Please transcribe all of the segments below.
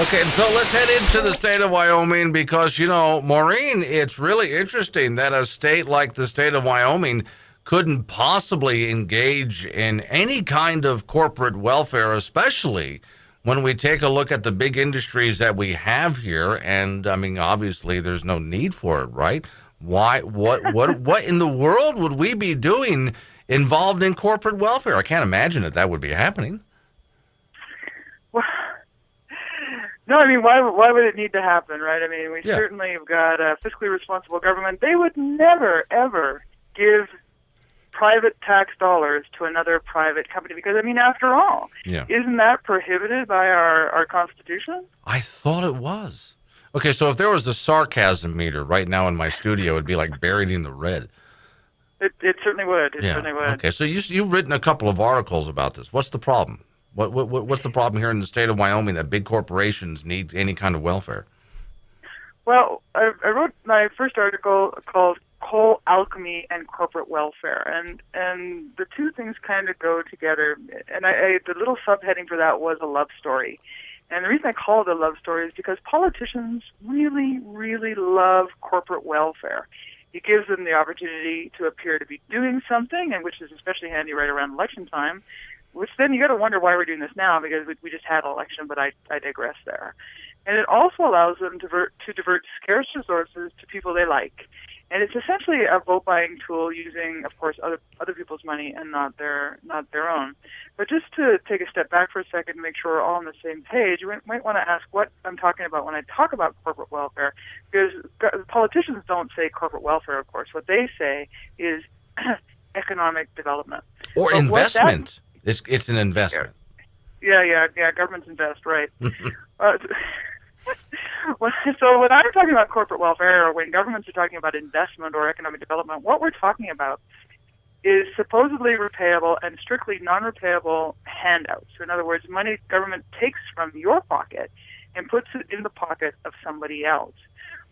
Okay, so let's head into the state of Wyoming because, Maureen, it's really interesting that a state like the state of Wyoming couldn't possibly engage in any kind of corporate welfare, especially when we take a look at the big industries that we have here. And I mean, obviously, there's no need for it, right? Why? What in the world would we be doing involved in corporate welfare? I can't imagine that would be happening. Well, no, I mean, why would it need to happen, right? I mean, we Yeah. certainly have got a fiscally responsible government. They would never, ever give private tax dollars to another private company because, I mean, after all, Yeah. isn't that prohibited by our Constitution? I thought it was. Okay, so if there was a sarcasm meter right now in my studio, it'd be like buried in the red. It certainly would. It Yeah. certainly would. Okay, so you've written a couple of articles about this. What's the problem? What's the problem here in the state of Wyoming that big corporations need any kind of welfare? Well, I wrote my first article called "Coal, Alchemy, and Corporate Welfare," and the two things kind of go together. And the little subheading for that was a love story. And the reason I call it a love story is because politicians really, really love corporate welfare. It gives them the opportunity to appear to be doing something, and which is especially handy right around election time. Which then you got to wonder why we're doing this now, because we just had an election, but I digress there. And it also allows them to divert scarce resources to people they like. And it's essentially a vote buying tool using, of course, other people's money and not their own. But just to take a step back for a second and make sure we're all on the same page, you might want to ask what I'm talking about when I talk about corporate welfare, because politicians don't say corporate welfare, of course. What they say is economic development. Or investment. It's an investment. Yeah. Governments invest, right? So when I'm talking about corporate welfare, or when governments are talking about investment or economic development, what we're talking about is supposedly repayable and strictly non-repayable handouts. So in other words, money government takes from your pocket and puts it in the pocket of somebody else.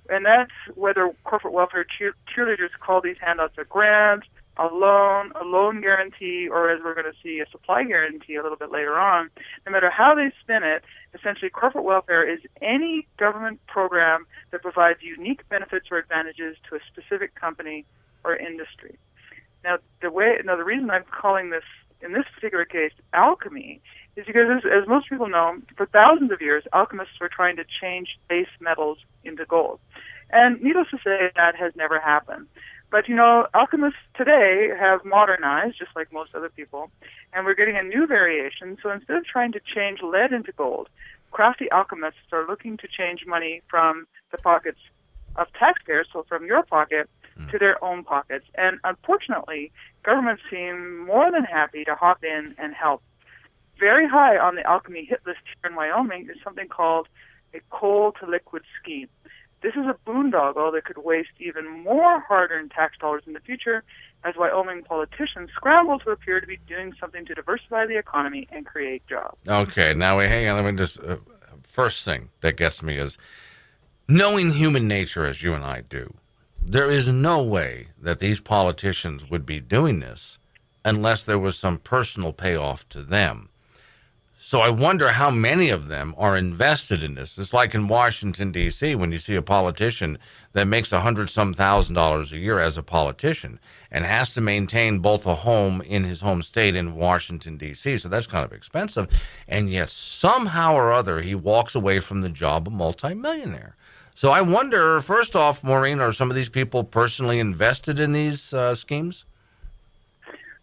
And that's whether corporate welfare cheerleaders call these handouts a grant, a loan guarantee, or as we're going to see, a supply guarantee a little bit later on. No matter how they spin it, essentially corporate welfare is any government program that provides unique benefits or advantages to a specific company or industry. Now, the reason I'm calling this, in this particular case, alchemy, is because, as most people know, for thousands of years, alchemists were trying to change base metals into gold. And needless to say, that has never happened. But, alchemists today have modernized, just like most other people, and we're getting a new variation. So instead of trying to change lead into gold, crafty alchemists are looking to change money from the pockets of taxpayers, so from your pocket, to their own pockets. And unfortunately, governments seem more than happy to hop in and help. Very high on the alchemy hit list here in Wyoming is something called a coal-to-liquid scheme. This is a boondoggle that could waste even more hard-earned tax dollars in the future as Wyoming politicians scramble to appear to be doing something to diversify the economy and create jobs. Okay, now hang on. Let me just first thing that gets me is knowing human nature as you and I do. There is no way that these politicians would be doing this unless there was some personal payoff to them. So I wonder how many of them are invested in this. It's like in Washington, D.C., when you see a politician that makes $100,000 a year as a politician and has to maintain both a home in his home state in Washington, D.C., so that's kind of expensive. And yet somehow or other he walks away from the job a multimillionaire. So I wonder, first off, Maureen, are some of these people personally invested in these schemes?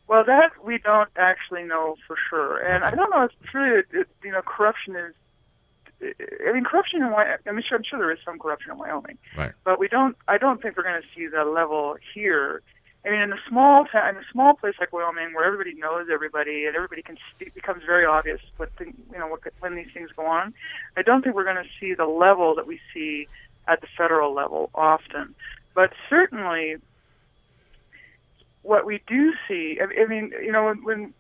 Well, that we don't actually know for sure, and I don't know if it's really, corruption is. I mean, corruption in Wyoming. I'm sure there is some corruption in Wyoming, right? But we don't. I don't think we're going to see the level here. I mean, in a small place like Wyoming, where everybody knows everybody and everybody can speak, becomes very obvious when these things go on. I don't think we're going to see the level that we see at the federal level often, but certainly. What we do see, I mean, when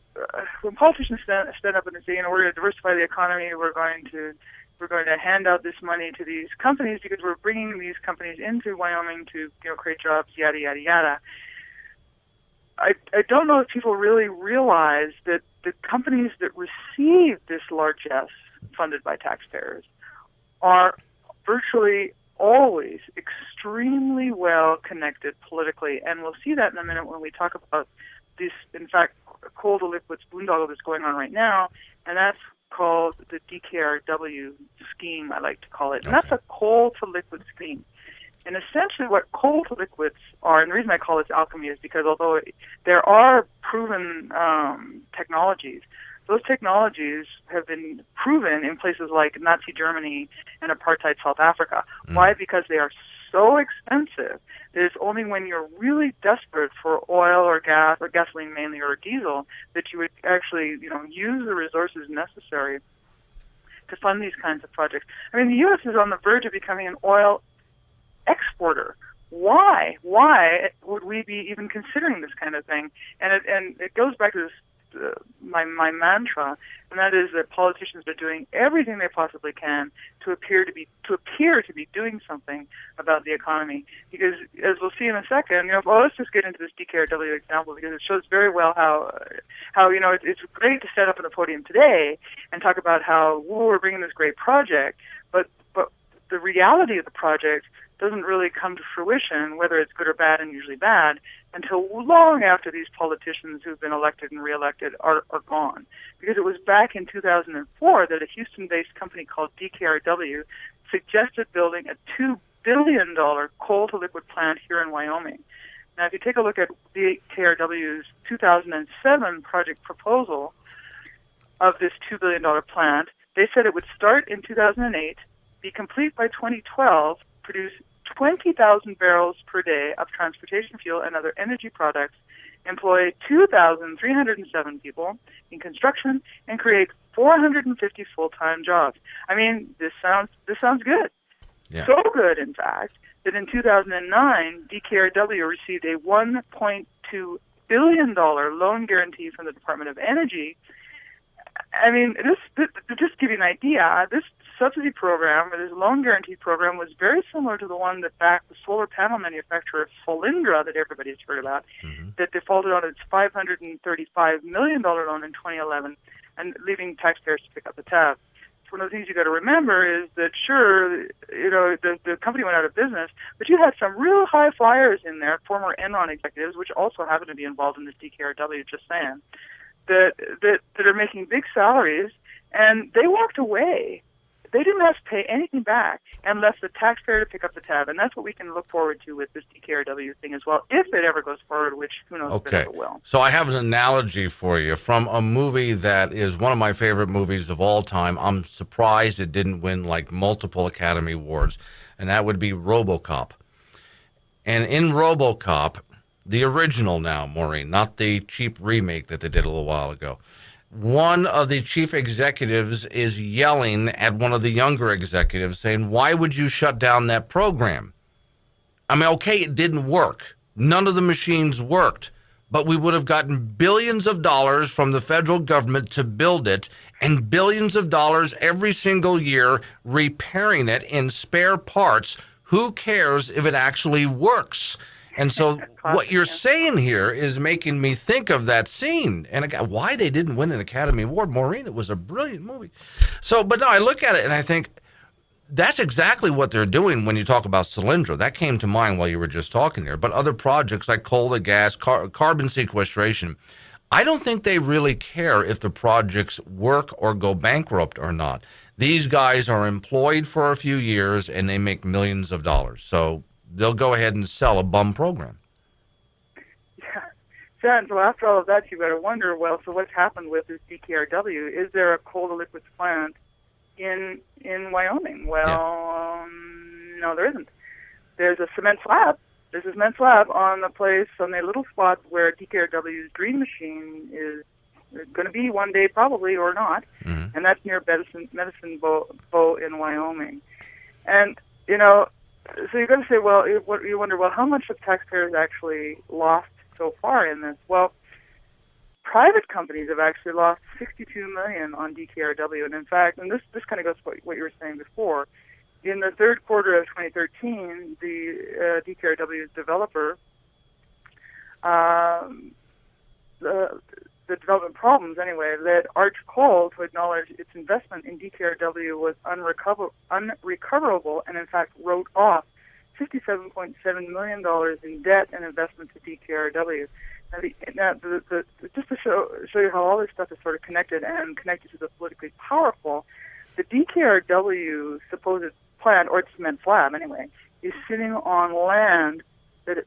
politicians stand up and say, we're going to diversify the economy, we're going to hand out this money to these companies because we're bringing these companies into Wyoming to create jobs, yada yada yada. I don't know if people really realize that the companies that receive this largesse funded by taxpayers are virtually always extremely well connected politically, and we'll see that in a minute when we talk about this, in fact, coal to liquids boondoggle that's going on right now, and that's called the DKRW scheme, I like to call it. And that's a coal to liquid scheme. And essentially what coal to liquids are, and the reason I call this alchemy is because although there are proven technologies, those technologies have been proven in places like Nazi Germany and apartheid South Africa. Why? Because they are so expensive that it's only when you're really desperate for oil or gas, or gasoline mainly, or diesel, that you would actually, use the resources necessary to fund these kinds of projects. I mean, the U.S. is on the verge of becoming an oil exporter. Why? Why would we be even considering this kind of thing? And it goes back to this my mantra, and that is that politicians are doing everything they possibly can to appear to be doing something about the economy. Because as we'll see in a second, let's just get into this DKRW example because it shows very well how it's great to stand up on the podium today and talk about how we're bringing this great project, but the reality of the project doesn't really come to fruition, whether it's good or bad, and usually bad, until long after these politicians who've been elected and reelected are gone. Because it was back in 2004 that a Houston-based company called DKRW suggested building a $2 billion coal-to-liquid plant here in Wyoming. Now, if you take a look at DKRW's 2007 project proposal of this $2 billion plant, they said it would start in 2008, be complete by 2012, produce 20,000 barrels per day of transportation fuel and other energy products, employ 2,307 people in construction, and create 450 full-time jobs. I mean, this sounds good. Yeah. So good, in fact, that in 2009, DKRW received a $1.2 billion loan guarantee from the Department of Energy. I mean, to just give you an idea, this subsidy program, or this loan guarantee program, was very similar to the one that backed the solar panel manufacturer Solyndra that everybody's heard about, that defaulted on its $535 million loan in 2011, and leaving taxpayers to pick up the tab. So one of the things you got to remember is that, sure, the company went out of business, but you had some real high flyers in there, former Enron executives, which also happen to be involved in this DKRW, just saying, that are making big salaries, and they walked away. They didn't have to pay anything back and left the taxpayer to pick up the tab. And that's what we can look forward to with this DKRW thing as well, if it ever goes forward, which who knows if it ever will. So I have an analogy for you from a movie that is one of my favorite movies of all time. I'm surprised it didn't win like multiple Academy Awards, and that would be Robocop. And in Robocop, the original now, Maureen, not the cheap remake that they did a little while ago, one of the chief executives is yelling at one of the younger executives saying, why would you shut down that program? I mean, okay, it didn't work. None of the machines worked, but we would have gotten billions of dollars from the federal government to build it and billions of dollars every single year repairing it in spare parts. Who cares if it actually works? And so what you're saying here is making me think of that scene and why they didn't win an Academy Award. Maureen, it was a brilliant movie. So, but no, I look at it and I think that's exactly what they're doing when you talk about Solyndra. That came to mind while you were just talking there. But other projects like coal to gas, carbon sequestration, I don't think they really care if the projects work or go bankrupt or not. These guys are employed for a few years and they make millions of dollars. So they'll go ahead and sell a bum program. Yeah. So after all of that, you better wonder, well, so what's happened with this DKRW? Is there a coal to liquids plant in Wyoming? Well, no, there isn't. There's a cement slab. There's a cement slab on the little spot where DKRW's dream machine is going to be one day probably or not, and that's near Medicine Bow in Wyoming. And, so you're going to say, well, you wonder, well, how much have taxpayers actually lost so far in this? Well, private companies have actually lost $62 million on DKRW, and in fact, and this kind of goes to what you were saying before. In the third quarter of 2013, the DKRW's developer the development problems anyway, led Arch Coal to acknowledge its investment in DKRW was unrecoverable and in fact wrote off $57.7 million in debt and investment to DKRW. Just to show you how all this stuff is sort of connected and connected to the politically powerful, the DKRW supposed plant, or its cement slab anyway, is sitting on land that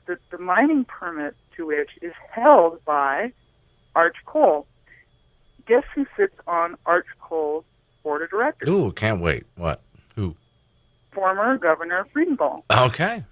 the mining permit to which is held by Arch Coal. Guess who sits on Arch Coal's board of directors? Ooh, can't wait. What? Who? Former Governor Friedenthal. Okay.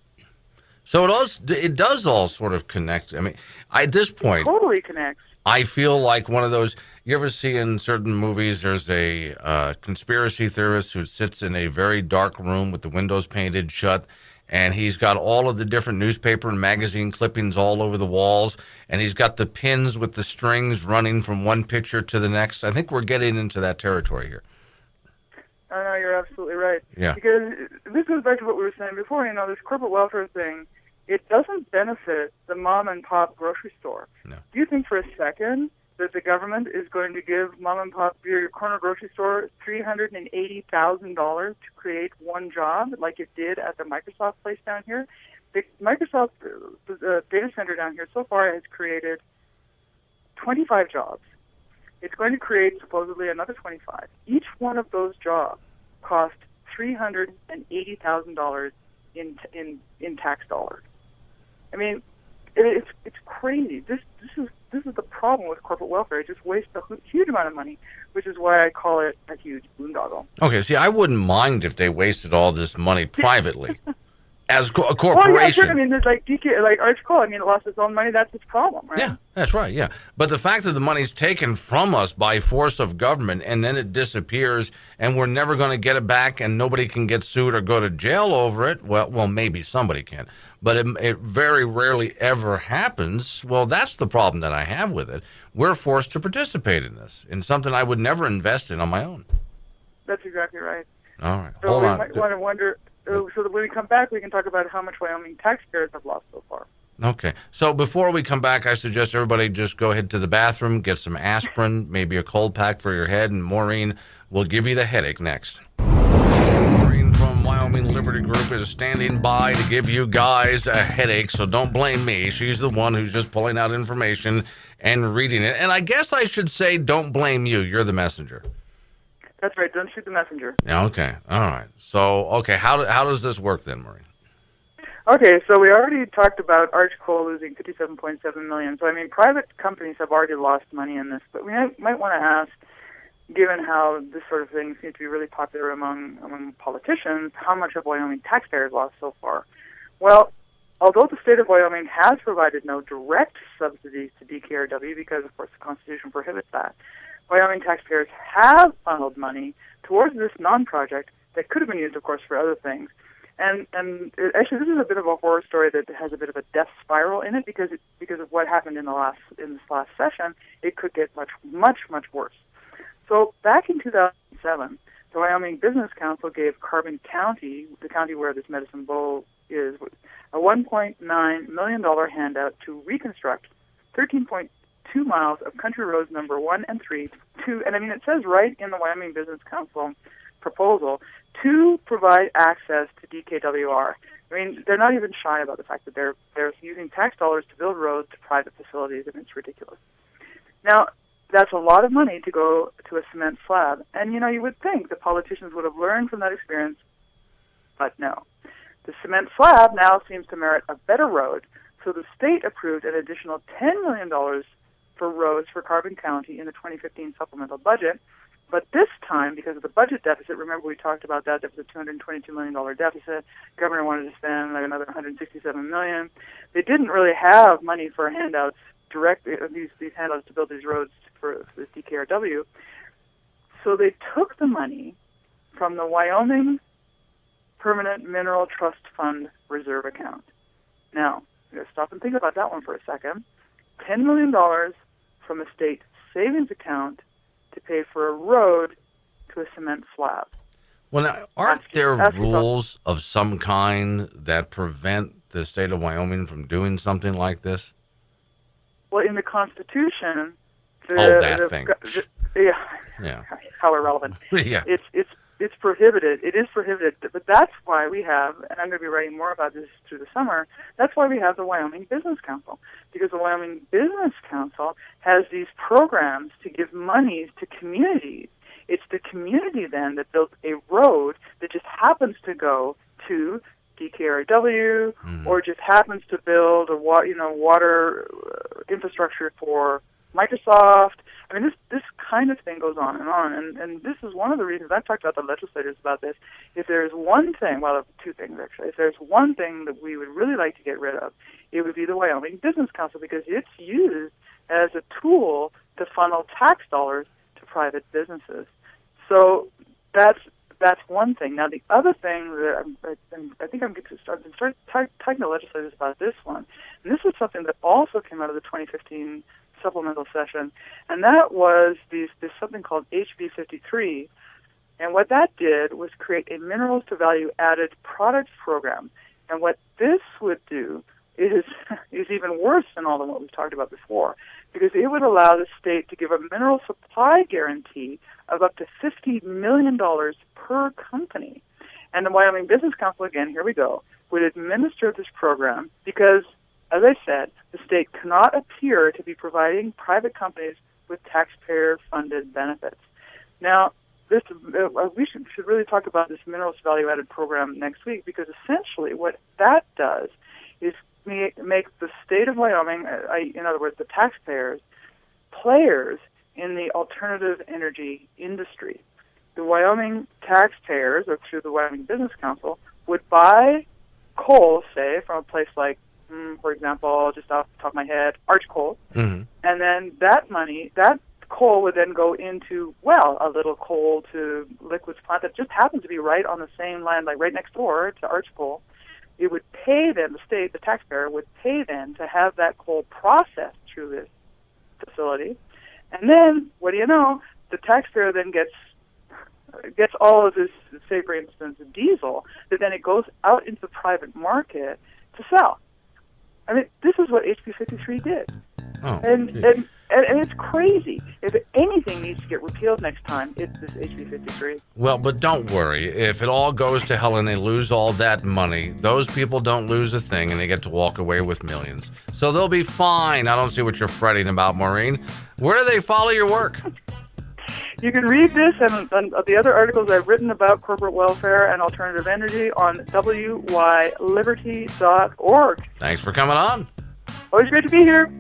So it does all sort of connect. I mean, at this point, it totally connects. I feel like one of those, you ever see in certain movies, there's a conspiracy theorist who sits in a very dark room with the windows painted shut, and he's got all of the different newspaper and magazine clippings all over the walls, and he's got the pins with the strings running from one picture to the next. I think we're getting into that territory here. I know, you're absolutely right. Yeah. Because this goes back to what we were saying before, this corporate welfare thing, it doesn't benefit the mom and pop grocery store. No. Do you think for a second that the government is going to give mom and pop, your corner grocery store, $380,000 to create one job like it did at the Microsoft place down here? The Microsoft data center down here so far has created 25 jobs. It's going to create supposedly another 25. Each one of those jobs cost $380,000 in tax dollars. I mean, it's crazy. This is the problem with corporate welfare. It just wastes a huge amount of money, which is why I call it a huge boondoggle. Okay, see, I wouldn't mind if they wasted all this money privately as a corporation. Well, yeah, sure. I mean, there's like Arch Coal. I mean, it lost its own money. That's its problem, right? Yeah, that's right. Yeah, but the fact that the money's taken from us by force of government and then it disappears and we're never going to get it back and nobody can get sued or go to jail over it. Well, maybe somebody can, but it very rarely ever happens. Well, that's the problem that I have with it. We're forced to participate in this, in something I would never invest in on my own. That's exactly right. All right, so hold on. Might want to wonder. So that when we come back, we can talk about how much Wyoming taxpayers have lost so far. Okay. So before we come back, I suggest everybody just go ahead to the bathroom, get some aspirin, maybe a cold pack for your head, and Maureen will give you the headache next. Maureen from Wyoming Liberty Group is standing by to give you guys a headache, so don't blame me. She's the one who's just pulling out information and reading it. And I guess I should say don't blame you. You're the messenger. That's right. Don't shoot the messenger. Yeah, okay. All right. So, okay, how does this work then, Maureen? Okay, so we already talked about Arch Coal losing $57.7 million. So, I mean, private companies have already lost money in this. But we might want to ask, given how this sort of thing seems to be really popular among politicians, how much have Wyoming taxpayers lost so far? Well, although the state of Wyoming has provided no direct subsidies to DKRW, because, of course, the Constitution prohibits that, Wyoming taxpayers have funneled money towards this non-project that could have been used, of course, for other things. And actually, this is a bit of a horror story that has a bit of a death spiral in it because of what happened in this last session. It could get much worse. So back in 2007, the Wyoming Business Council gave Carbon County, the county where this Medicine Bow is, a $1.9 million handout to reconstruct 13.2 miles of country roads number 1 and 3 and I mean it says right in the Wyoming Business Council proposal to provide access to DKWR. I mean, they're not even shy about the fact that they're using tax dollars to build roads to private facilities, and it's ridiculous. Now, that's a lot of money to go to a cement slab, and you would think the politicians would have learned from that experience, but no. The cement slab now seems to merit a better road, so the state approved an additional $10 million for roads for Carbon County in the 2015 supplemental budget. But this time, because of the budget deficit, remember we talked about that, there was a $222 million deficit. Governor wanted to spend like another $167 million. They didn't really have money for handouts, these handouts to build these roads for this DKRW. So they took the money from the Wyoming Permanent Mineral Trust Fund reserve account. Now, you gotta stop and think about that one for a second. $10 million from a state savings account to pay for a road to a cement slab. Well, now, aren't there rules of some kind that prevent the state of Wyoming from doing something like this? Well, in the Constitution, thing. Yeah. How irrelevant. Yeah. It's prohibited. It is prohibited. But that's why we have, and I'm going to be writing more about this through the summer, that's why we have the Wyoming Business Council. Because the Wyoming Business Council has these programs to give monies to communities. It's the community then that built a road that just happens to go to DKRW, or just happens to build a water infrastructure for Microsoft. I mean, this kind of thing goes on, and this is one of the reasons I've talked about the legislators about this. If there's one thing, well, two things actually. If there's one thing that we would really like to get rid of, it would be the Wyoming Business Council, because it's used as a tool to funnel tax dollars to private businesses. So that's one thing. Now, the other thing that I think I'm going to start talking to legislators about this one, and this is something that also came out of the 2015 supplemental session, and that was this something called HB 53, and what that did was create a minerals to value added products program. And what this would do is even worse than all of what we've talked about before, because it would allow the state to give a mineral supply guarantee of up to $50 million per company. And the Wyoming Business Council, again, here we go, would administer this program because, as I said, the state cannot appear to be providing private companies with taxpayer-funded benefits. Now, we should really talk about this minerals value-added program next week, because essentially what that does is make the state of Wyoming, in other words, the taxpayers, players in the alternative energy industry. The Wyoming taxpayers, or through the Wyoming Business Council, would buy coal, say, from a place like, for example, just off the top of my head, Arch Coal, and then that coal would then go into, a little coal to liquids plant that just happens to be right on the same land, like right next door to Arch Coal. It would pay them, the state, the taxpayer, would pay them to have that coal processed through this facility. And then, what do you know, the taxpayer then gets all of this, say, for instance, diesel, that then it goes out into the private market to sell. I mean, this is what HB 53 did. Oh, and it's crazy. If anything needs to get repealed next time, it's this HB 53. Well, but don't worry. If it all goes to hell and they lose all that money, those people don't lose a thing, and they get to walk away with millions. So they'll be fine. I don't see what you're fretting about, Maureen. Where do they follow your work? You can read this and the other articles I've written about corporate welfare and alternative energy on wyliberty.org. Thanks for coming on. Always great to be here.